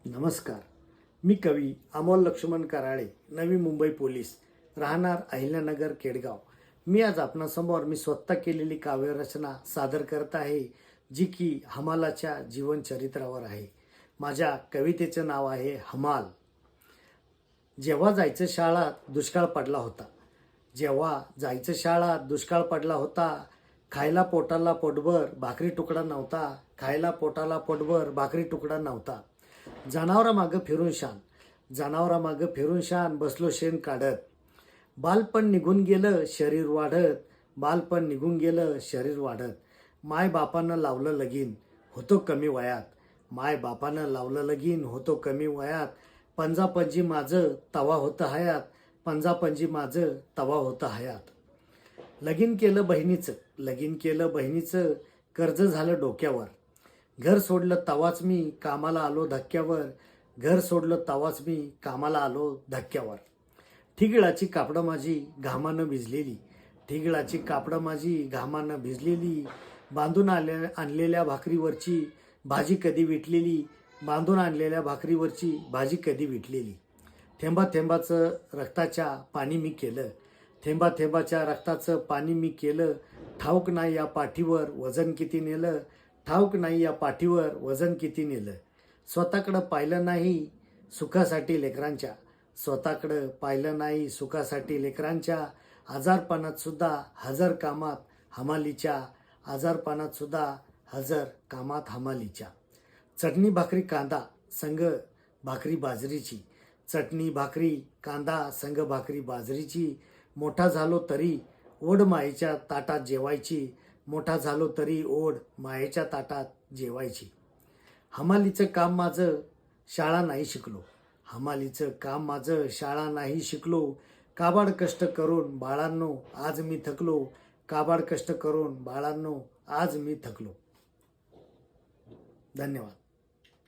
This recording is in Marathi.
नमस्कार. मी कवी अमोल लक्ष्मण कराळे, नवी मुंबई पोलीस, राहणार अहिल्यानगर केडगाव. मी आज आपणासमोर मी स्वतः केलेली काव्यरचना सादर करत आहे, जी की हमालाच्या जीवनचरित्रावर आहे. माझ्या कवितेचं नाव आहे हमाल. जेव्हा जायचं शाळात दुष्काळ पडला होता, जेव्हा जायचं शाळात दुष्काळ पडला होता, खायला पोटाला पोटभर भाकरी तुकडा नव्हता, खायला पोटाला पोटभर भाकरी तुकडा नव्हता. जनावरामागं फिरून शान, जनावरामागं फिरून शान, बसलो शेण काढत. बालपण निघून गेलं शरीर वाढत, बालपण निघून गेलं शरीर वाढत. माय बापानं लावलं लगीन होतो कमी वयात, माय बापानं लावलं लगीन होतो कमी वयात. पंजापंजी माझं तवा होतं हयात, पंजापंजी माझं तवा होतं हयात. लगीन केलं बहिणीचं, लगीन केलं बहिणीचं, कर्ज झालं डोक्यावर. घर सोडलं तवाच मी कामाला आलो धक्क्यावर, घर सोडलं तवाच मी कामाला आलो धक्क्यावर. ठिगळाची कापडं माझी घामानं भिजलेली, ठिगळाची कापडं माझी घामानं भिजलेली. बांधून आणलेल्या भाकरीवरची भाजी कधी विटलेली, बांधून आणलेल्या भाकरीवरची भाजी कधी विटलेली. थेंबा थेंबाचं रक्ताच्या पाणी मी केलं, थेंबा थेंबाच्या रक्ताचं पाणी मी केलं. ठाऊक नाही या पाठीवर वजन किती नेलं, ठाऊक नाही या पाठीवर वजन किती नेलं. स्वतःकडं पाहिलं नाही सुखासाठी लेकरांच्या, स्वतःकडं पाहिलं नाही सुखासाठी लेकरांच्या. आजारपणात सुद्धा हजर कामात हमालीच्या, आजारपणात सुद्धा हजर कामात हमालीच्या. चटणी भाकरी कांदा संग भाकरी बाजरीची, चटणी भाकरी कांदा संग भाकरी बाजरीची. मोठा झालो तरी ओढ मायेच्या ताटात जेवायची, मोठा झालो तरी ओढ मायेच्या ताटात जेवायची. हमालीचं काम माझं शाळा नाही शिकलो, हमालीचं काम माझं शाळा नाही शिकलो. काबाड कष्ट करून बाळांनो आज मी थकलो, काबाड कष्ट करून बाळांनो आज मी थकलो. धन्यवाद.